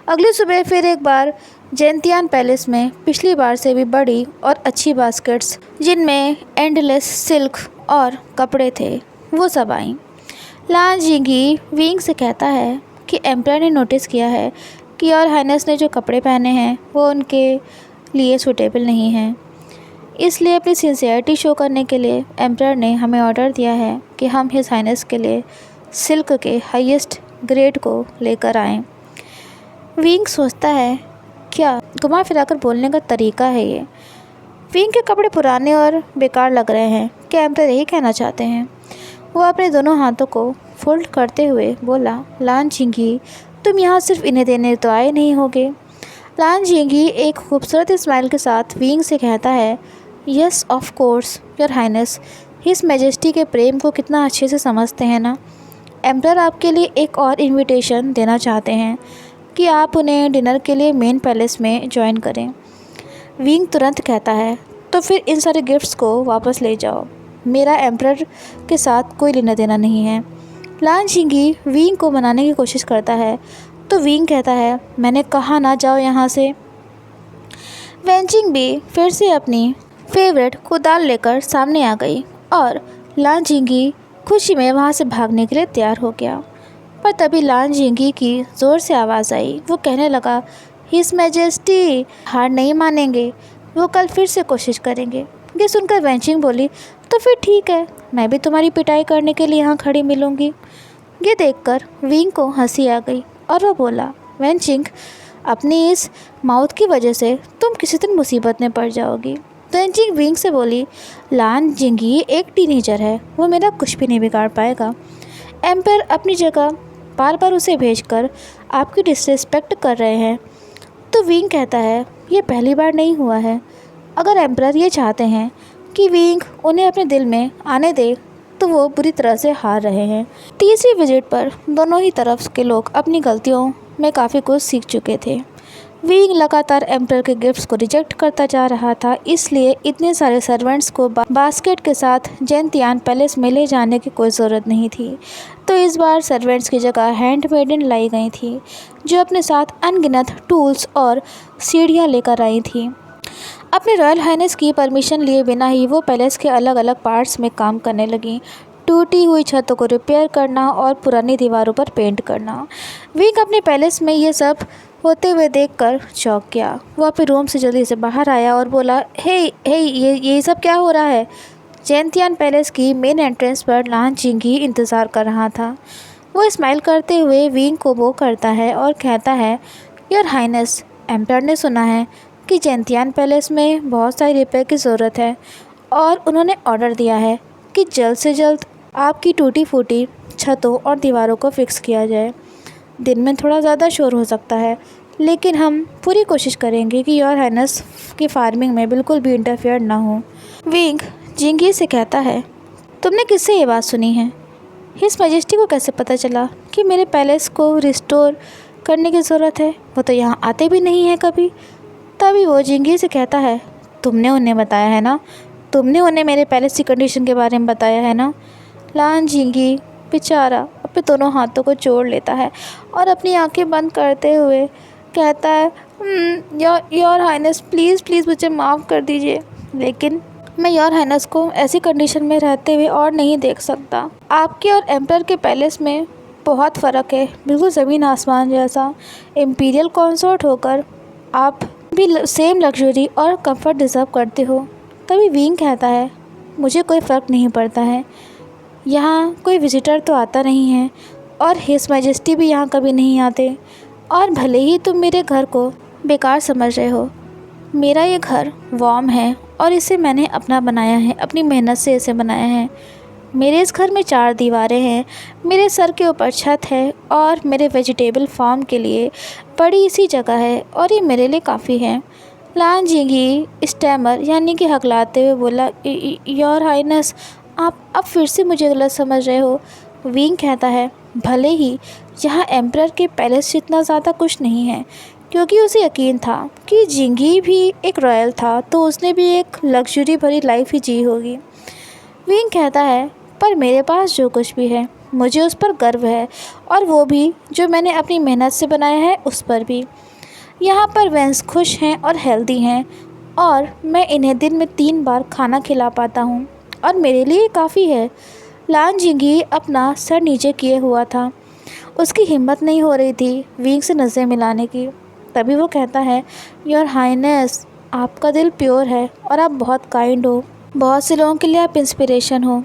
अगली सुबह फिर एक बार जैंतियान पैलेस में पिछली बार से भी बड़ी और अच्छी बास्केट्स जिनमें एंडलेस सिल्क और कपड़े थे वो सब आईं। लान जिंगी विंग से कहता है कि एम्परर ने नोटिस किया है कि योर हाइनेस ने जो कपड़े पहने हैं वो उनके लिए सूटेबल नहीं हैं। इसलिए अपनी सिंसियरिटी शो करने के लिए एम्परर ने हमें ऑर्डर दिया है कि हम हिज हाइनेस के लिए सिल्क के हाईएस्ट ग्रेड को लेकर आएं। विंग सोचता है क्या घुमा फिराकर बोलने का तरीका है ये। विंग के कपड़े पुराने और बेकार लग रहे हैं। क्या एम्परर यही कहना चाहते हैं? वो अपने दोनों हाथों को फोल्ड करते हुए बोला, लान जिंगी तुम यहाँ सिर्फ इन्हें देने तो आए नहीं होगे। लान जिंगी एक खूबसूरत स्माइल के साथ विंग से कहता है, yes of course your highness. His majesty के प्रेम को कितना अच्छे से समझते हैं ना। एम्परर आपके लिए एक और इनविटेशन देना चाहते हैं कि आप उन्हें डिनर के लिए मेन पैलेस में ज्वाइन करें। विंग तुरंत कहता है, तो फिर इन सारे गिफ्ट्स को वापस ले जाओ। मेरा एम्परर के साथ कोई लेना देना नहीं है। लान जिंगी विंग को मनाने की कोशिश करता है तो विंग कहता है, मैंने कहा ना जाओ यहाँ से। वेंचिंग भी फिर से अपनी फेवरेट कुदाल लेकर सामने आ गई और लान जिंगी खुशी में वहाँ से भागने के लिए तैयार हो गया। पर तभी लान जिंगी की ज़ोर से आवाज़ आई। वो कहने लगा, हिज मैजेस्टी हार नहीं मानेंगे, वो कल फिर से कोशिश करेंगे। ये सुनकर वेंचिंग बोली, तो फिर ठीक है, मैं भी तुम्हारी पिटाई करने के लिए यहाँ खड़ी मिलूँगी। ये देखकर विंग को हंसी आ गई और वो बोला, वेंचिंग अपनी इस माउथ की वजह से तुम किसी दिन मुसीबत में पड़ जाओगी। वेंचिंग विंग से बोली, लान जिंगी एक टीनेजर है, वो मेरा कुछ भी नहीं बिगाड़ पाएगा। एम्पर अपनी जगह बार बार उसे भेजकर आपकी डिसरिस्पेक्ट कर रहे हैं। तो विंग कहता है, ये पहली बार नहीं हुआ है। अगर एम्परर ये चाहते हैं कि विंग उन्हें अपने दिल में आने दे तो वो बुरी तरह से हार रहे हैं। तीसरी विजिट पर दोनों ही तरफ के लोग अपनी गलतियों में काफ़ी कुछ सीख चुके थे। विंग लगातार एम्परर के गिफ्ट्स को रिजेक्ट करता जा रहा था, इसलिए इतने सारे सर्वेंट्स को बास्केट के साथ जैंतियान पैलेस में ले जाने की कोई ज़रूरत नहीं थी। तो इस बार सर्वेंट्स की जगह हैंडमेडन लाई गई थी जो अपने साथ अनगिनत टूल्स और सीढ़ियाँ लेकर आई थी। अपने रॉयल हाइनेस की परमिशन लिए बिना ही वो पैलेस के अलग अलग पार्ट्स में काम करने लगी। टूटी हुई छतों को रिपेयर करना और पुरानी दीवारों पर पेंट करना। विंग अपने पैलेस में ये सब होते हुए देखकर चौंक गया। वो अपने रूम से जल्दी से बाहर आया और बोला, हे ये सब क्या हो रहा है? जैंतियान पैलेस की मेन एंट्रेंस पर लान जिंगी इंतज़ार कर रहा था। वो स्माइल करते हुए विंग को वो करता है और कहता है, योर हाइनेस एम्परर ने सुना है कि जैंतियान पैलेस में बहुत सारी रिपेयर की ज़रूरत है और उन्होंने ऑर्डर दिया है कि जल्द से जल्द आपकी टूटी फूटी छतों और दीवारों को फिक्स किया जाए। दिन में थोड़ा ज़्यादा शोर हो सकता है, लेकिन हम पूरी कोशिश करेंगे कि योर हाइनेस की फार्मिंग में बिल्कुल भी इंटरफेयर ना हो। विंग जिंगी से कहता है, तुमने किससे ये बात सुनी है? हिज मैजेस्टी को कैसे पता चला कि मेरे पैलेस को रिस्टोर करने की ज़रूरत है? वो तो यहाँ आते भी नहीं है कभी। तभी वो जिंगी से कहता है, तुमने उन्हें बताया है ना, तुमने उन्हें मेरे पैलेस की कंडीशन के बारे में बताया है ना। लान जिंगी बेचारा अपने दोनों हाथों को जोड़ लेता है और अपनी आंखें बंद करते हुए कहता है, योर हाइनेस प्लीज़ मुझे माफ़ कर दीजिए, लेकिन मैं योर हाइनेस को ऐसी कंडीशन में रहते हुए और नहीं देख सकता। आपके और एम्परर के पैलेस में बहुत फ़र्क है, बिल्कुल ज़मीन आसमान जैसा। इम्पीरियल कॉन्सोर्ट होकर आप भी सेम लग्जरी और कंफर्ट डिज़र्व करते हो। तभी विंग कहता है, मुझे कोई फ़र्क नहीं पड़ता है, यहाँ कोई विजिटर तो आता नहीं है और हिज मैजेस्टी भी यहाँ कभी नहीं आते। और भले ही तुम मेरे घर को बेकार समझ रहे हो, मेरा ये घर वार्म है और इसे मैंने अपना बनाया है, अपनी मेहनत से इसे बनाया है। मेरे इस घर में 4 दीवारें हैं, मेरे सर के ऊपर छत है और मेरे वेजिटेबल फार्म के लिए बड़ी सी जगह है और ये मेरे लिए काफ़ी है। लान जिंगी स्टैमर यानी कि हकलाते हुए बोला, योर हाइनेस आप अब फिर से मुझे गलत समझ रहे हो। विंग कहता है, भले ही यहाँ एम्परर के पैलेस जितना ज़्यादा कुछ नहीं है, क्योंकि उसे यकीन था कि जिंगी भी एक रॉयल था तो उसने भी एक लग्जरी भरी लाइफ ही जी होगी। विंग कहता है, पर मेरे पास जो कुछ भी है मुझे उस पर गर्व है, और वो भी जो मैंने अपनी मेहनत से बनाया है उस पर भी। यहाँ पर वेंस खुश हैं और हेल्दी हैं, और मैं इन्हें दिन में 3 बार खाना खिला पाता हूँ, और मेरे लिए काफ़ी है। लान जिंगी अपना सर नीचे किए हुआ था। उसकी हिम्मत नहीं हो रही थी विंग से नज़रें मिलाने की। तभी वो कहता है, योर हाइनेस, आपका दिल प्योर है और आप बहुत काइंड हो। बहुत से लोगों के लिए आप इंस्पिरेशन हो।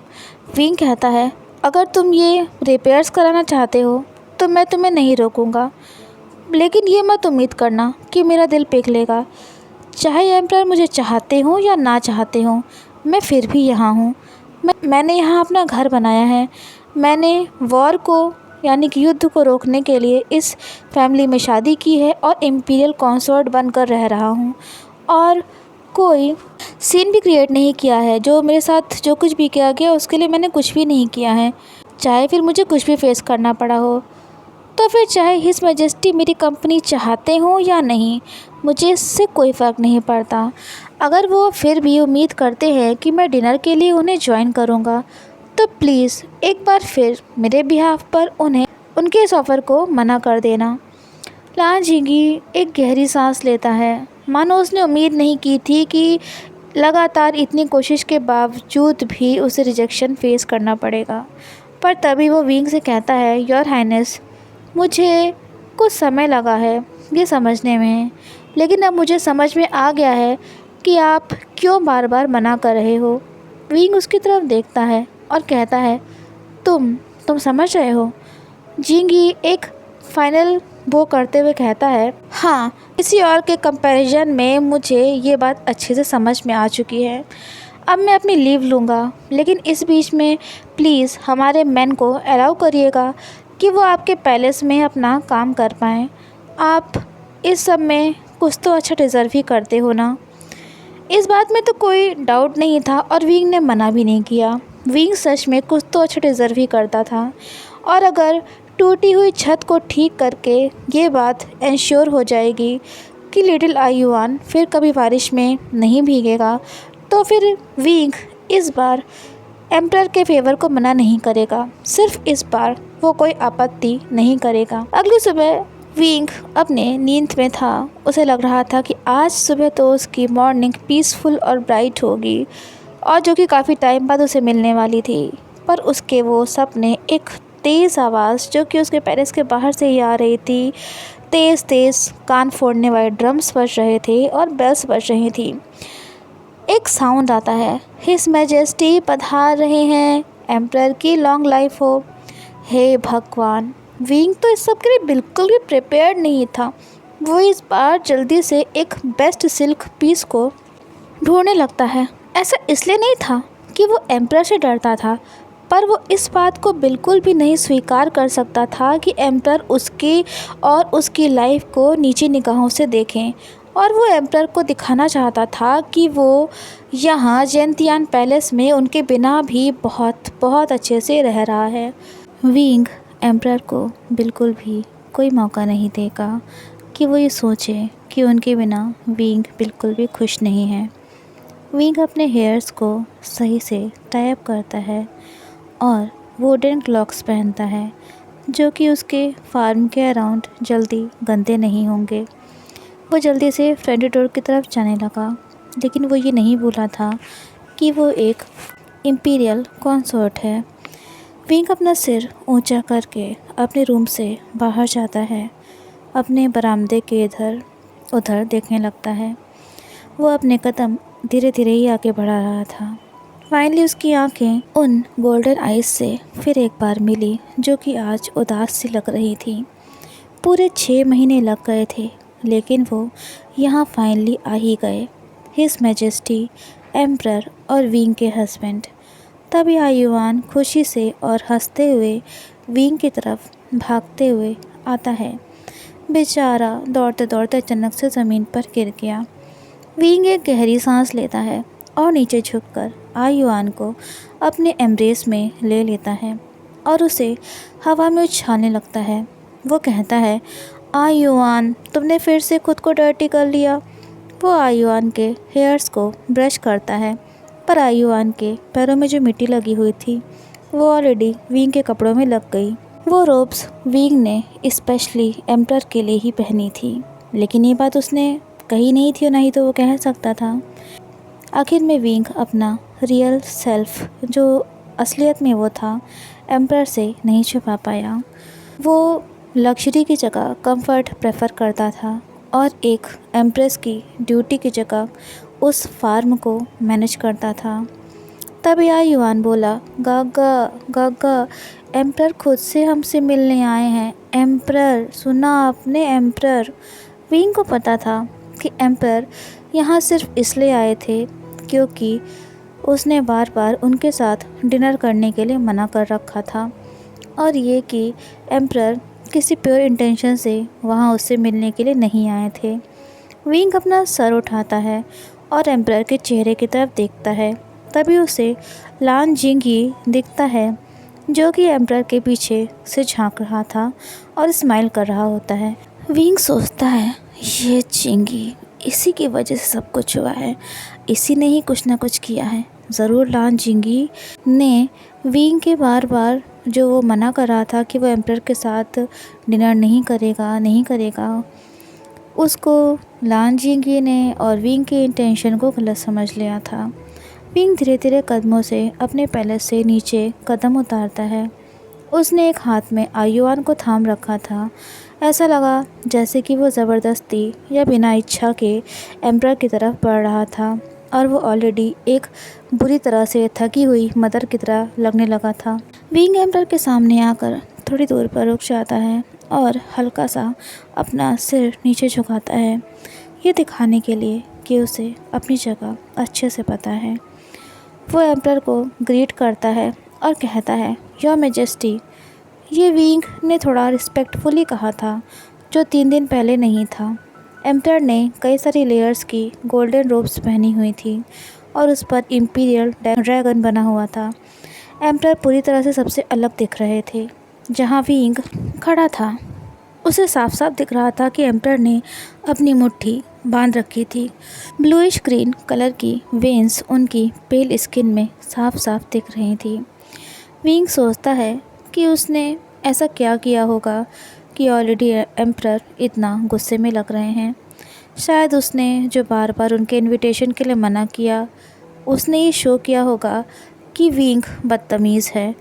विंग कहता है, अगर तुम ये रिपेयर्स कराना चाहते हो तो मैं तुम्हें नहीं रोकूंगा, लेकिन ये मत उम्मीद करना कि मेरा दिल पिघलेगा। चाहे एम्परर मुझे चाहते हो या ना चाहते हो, मैं फिर भी यहाँ हूँ। मैंने यहाँ अपना घर बनाया है। मैंने वॉर को, यानी कि युद्ध को रोकने के लिए इस फैमिली में शादी की है और इम्पीरियल कंसॉर्ट बनकर रह रहा हूँ, और कोई सीन भी क्रिएट नहीं किया है। जो मेरे साथ जो कुछ भी किया गया उसके लिए मैंने कुछ भी नहीं किया है। चाहे फिर मुझे कुछ भी फेस करना पड़ा हो, तो फिर चाहे हिज मैजेस्टी मेरी कंपनी चाहते हो या नहीं, मुझे इससे कोई फ़र्क नहीं पड़ता। अगर वो फिर भी उम्मीद करते हैं कि मैं डिनर के लिए उन्हें ज्वाइन करूँगा, तो प्लीज़ एक बार फिर मेरे बिहाफ पर उन्हें उनके इस ऑफ़र को मना कर देना। लान जिंगी एक गहरी सांस लेता है, मानो उसने उम्मीद नहीं की थी कि लगातार इतनी कोशिश के बावजूद भी उसे रिजेक्शन फेस करना पड़ेगा। पर तभी वो विंग से कहता है, योर हाइनेस, मुझे कुछ समय लगा है ये समझने में, लेकिन अब मुझे समझ में आ गया है कि आप क्यों बार बार मना कर रहे हो। विंग उसकी तरफ देखता है और कहता है, तुम समझ रहे हो। जिंगी एक फाइनल वो करते हुए कहता है, हाँ, किसी और के कंपैरिजन में मुझे ये बात अच्छे से समझ में आ चुकी है। अब मैं अपनी लीव लूँगा, लेकिन इस बीच में प्लीज़ हमारे मैन को अलाउ करिएगा कि वो आपके पैलेस में अपना काम कर पाएँ। आप इस सब में कुछ तो अच्छा डिज़र्व ही करते हो ना। इस बात में तो कोई डाउट नहीं था, और विंग ने मना भी नहीं किया। विंग सच में कुछ तो अच्छा डिज़र्व ही करता था, और अगर टूटी हुई छत को ठीक करके ये बात इंश्योर हो जाएगी कि लिटिल आयुआन फिर कभी बारिश में नहीं भीगेगा, तो फिर विंग इस बार एम्परर के फेवर को मना नहीं करेगा। सिर्फ इस बार वो कोई आपत्ति नहीं करेगा। अगली सुबह विंग अपने नींद में था। उसे लग रहा था कि आज सुबह तो उसकी मॉर्निंग पीसफुल और ब्राइट होगी, और जो कि काफ़ी टाइम बाद उसे मिलने वाली थी। पर उसके वो सपने एक तेज़ आवाज़ जो कि उसके पैलेस के बाहर से ही आ रही थी, तेज़ तेज़ कान फोड़ने वाले ड्रम्स बज रहे थे और बेल्स बज रही थी। एक साउंड आता है, हिज मैजेस्टी पधार रहे हैं, एम्परर की लॉन्ग लाइफ हो। हे भगवान, विंग तो इस सब के लिए बिल्कुल भी प्रिपेयर्ड नहीं था। वो इस बार जल्दी से एक बेस्ट सिल्क पीस को ढूंढने लगता है। ऐसा इसलिए नहीं था कि वो एम्परर से डरता था, पर वो इस बात को बिल्कुल भी नहीं स्वीकार कर सकता था कि एम्परर उसकी और उसकी लाइफ को नीची निगाहों से देखें, और वो एम्परर को दिखाना चाहता था कि वो यहाँ जेंतियान पैलेस में उनके बिना भी बहुत बहुत अच्छे से रह रहा है। विंग एम्परर को बिल्कुल भी कोई मौका नहीं देगा कि वो ये सोचे कि उनके बिना विंग बिल्कुल भी खुश नहीं है। विंग अपने हेयर्स को सही से टाई अप करता है और वुडन क्लॉक्स पहनता है, जो कि उसके फार्म के अराउंड जल्दी गंदे नहीं होंगे। वो जल्दी से फ्रंट डोर की तरफ जाने लगा, लेकिन वो ये नहीं भूला था कि वो एक इम्पीरियल कंसॉर्ट है। विंग अपना सिर ऊंचा करके अपने रूम से बाहर जाता है, अपने बरामदे के इधर उधर देखने लगता है। वो अपने कदम धीरे धीरे ही आगे बढ़ा रहा था। फाइनली उसकी आंखें उन गोल्डन आइज से फिर एक बार मिली, जो कि आज उदास सी लग रही थी। पूरे 6 महीने लग गए थे, लेकिन वो यहाँ फाइनली आ ही गए। हिज मैजेस्टी एम्परर और विंग के हस्बैंड। तभी आयुआन खुशी से और हंसते हुए विंग की तरफ भागते हुए आता है। बेचारा दौड़ते दौड़ते अचानक से ज़मीन पर गिर गया। विंग एक गहरी सांस लेता है और नीचे झुककर आयुआन को अपने एम्ब्रेस में ले लेता है और उसे हवा में उछालने लगता है। वो कहता है, आयुआन, तुमने फिर से खुद को डर्टी कर लिया। वो आयुआन के हेयर्स को ब्रश करता है, पर आयुआन के पैरों में जो मिट्टी लगी हुई थी वो ऑलरेडी विंग के कपड़ों में लग गई। वो रोब्स विंग ने स्पेशली एम्पर के लिए ही पहनी थी, लेकिन ये बात उसने कही नहीं थी और ना ही तो वो कह सकता था। आखिर में विंग अपना रियल सेल्फ, जो असलियत में वो था, एम्पर से नहीं छुपा पाया। वो लग्जरी की जगह कंफर्ट प्रेफर करता था और एक एम्प्रेस की ड्यूटी की जगह उस फार्म को मैनेज करता था। तब यार युआन बोला, गागा गागा, एम्प्रर खुद से हमसे मिलने आए हैं। एम्प्रर, सुना आपने एम्प्रर? विंग को पता था कि एम्प्रर यहाँ सिर्फ इसलिए आए थे क्योंकि उसने बार बार उनके साथ डिनर करने के लिए मना कर रखा था, और ये कि एम्प्रर किसी प्योर इंटेंशन से वहाँ उससे मिलने के लिए नहीं आए थे। विंग अपना सर उठाता है और एम्प्रर के चेहरे की तरफ देखता है। तभी उसे लान जिंगी दिखता है, जो कि एम्प्रर के पीछे से झांक रहा था और स्माइल कर रहा होता है। विंग सोचता है, ये जिंगी, इसी की वजह से सब कुछ हुआ है, इसी ने ही कुछ ना कुछ किया है। ज़रूर लान जिंगी ने विंग के बार बार जो वो मना कर रहा था कि वो एम्प्रर के साथ डिनर नहीं करेगा, उसको लान जिंगी ने और विंग के इंटेंशन को गलत समझ लिया था। विंग धीरे धीरे कदमों से अपने पैलेस से नीचे कदम उतारता है। उसने एक हाथ में आयुआन को थाम रखा था। ऐसा लगा जैसे कि वो ज़बरदस्ती या बिना इच्छा के एम्प्रर की तरफ बढ़ रहा था, और वो ऑलरेडी एक बुरी तरह से थकी हुई मदर की तरह लगने लगा था। विंग एम्प्रर के सामने आकर थोड़ी दूर पर रुक जाता है और हल्का सा अपना सिर नीचे झुकाता है, ये दिखाने के लिए कि उसे अपनी जगह अच्छे से पता है। वो एम्प्रर को ग्रीट करता है और कहता है, योर मैजेस्टी। ये विंग ने थोड़ा रिस्पेक्टफुली कहा था, जो 3 दिन पहले नहीं था। एम्प्रर ने कई सारी लेयर्स की गोल्डन रोब्स पहनी हुई थी और उस पर इम्पीरियल ड्रैगन बना हुआ था। एम्प्रर पूरी तरह से सबसे अलग दिख रहे थे। जहाँ विंग खड़ा था, उसे साफ साफ दिख रहा था कि एम्प्रर ने अपनी मुट्ठी बांध रखी थी। ब्लूइश ग्रीन कलर की वेन्स उनकी पेल स्किन में साफ साफ दिख रही थी। विंग सोचता है कि उसने ऐसा क्या किया होगा कि ऑलरेडी एम्प्रर इतना गुस्से में लग रहे हैं। शायद उसने जो बार बार उनके इनविटेशन के लिए मना किया, उसने ये शो किया होगा कि विंग बदतमीज़ है,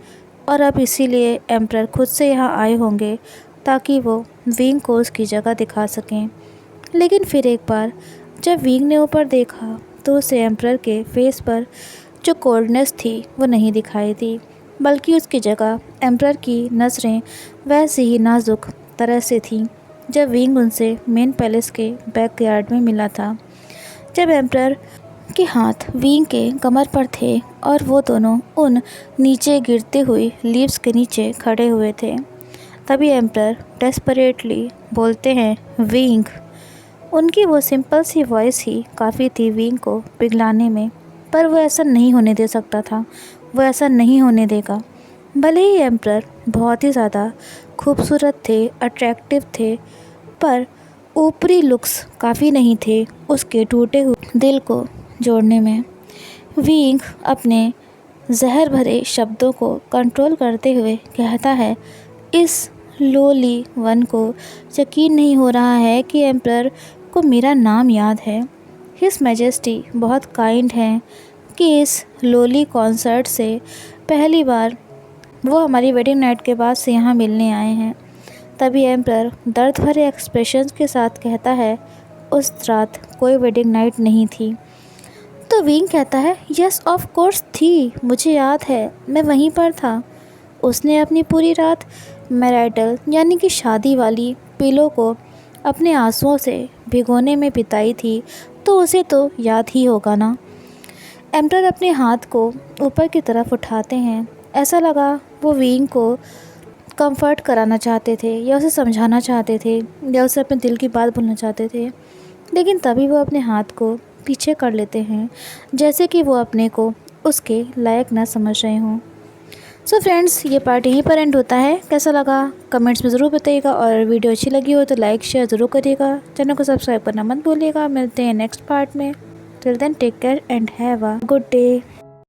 और अब इसीलिए एम्प्रर खुद से यहाँ आए होंगे ताकि वो विंग को उसकी जगह दिखा सकें। लेकिन फिर एक बार जब विंग ने ऊपर देखा तो उसे एम्प्रर के फेस पर जो कोल्डनेस थी वो नहीं दिखाई दी, बल्कि उसकी जगह एम्प्रर की नज़रें वैसे ही नाजुक तरह से थीं जब विंग उनसे मेन पैलेस के बैकयार्ड में मिला था, जब एम्प्रर के हाथ विंग के कमर पर थे और वो दोनों उन नीचे गिरते हुए लीव्स के नीचे खड़े हुए थे। तभी एम्प्रर डेस्परेटली बोलते हैं, विंग। उनकी वो सिंपल सी वॉइस ही काफ़ी थी विंग को पिघलाने में, पर वो ऐसा नहीं होने दे सकता था, वो ऐसा नहीं होने देगा। भले ही एम्प्रर बहुत ही ज़्यादा खूबसूरत थे, अट्रैक्टिव थे, पर ऊपरी लुक्स काफ़ी नहीं थे उसके टूटे हुए दिल को जोड़ने में। विंग अपने जहर भरे शब्दों को कंट्रोल करते हुए कहता है, इस लोली वन को यकीन नहीं हो रहा है कि एम्प्रर को मेरा नाम याद है। हिज मैजेस्टी बहुत काइंड हैं कि इस लोली कॉन्सर्ट से पहली बार वो हमारी वेडिंग नाइट के बाद से यहाँ मिलने आए हैं। तभी एम्प्रर दर्द भरे एक्सप्रेशंस के साथ कहता है, उस रात कोई वेडिंग नाइट नहीं थी। तो विंग कहता है, यस ऑफ कोर्स थी, मुझे याद है, मैं वहीं पर था। उसने अपनी पूरी रात मैरिटल यानी कि शादी वाली पिलो को अपने आंसुओं से भिगोने में बिताई थी, तो उसे तो याद ही होगा ना। एम्प्रर अपने हाथ को ऊपर की तरफ उठाते हैं। ऐसा लगा वो विंग को कंफर्ट कराना चाहते थे, या उसे समझाना चाहते थे, या उसे अपने दिल की बात बोलना चाहते थे, लेकिन तभी वो अपने हाथ को पीछे कर लेते हैं, जैसे कि वो अपने को उसके लायक ना समझ रहे हों। सो फ्रेंड्स, ये पार्ट यहीं पर एंड होता है। कैसा लगा कमेंट्स में ज़रूर बताइएगा, और वीडियो अच्छी लगी हो तो लाइक शेयर ज़रूर करिएगा, चैनल को सब्सक्राइब करना मत भूलिएगा। मिलते हैं नेक्स्ट पार्ट में। Till then take care and have a good day.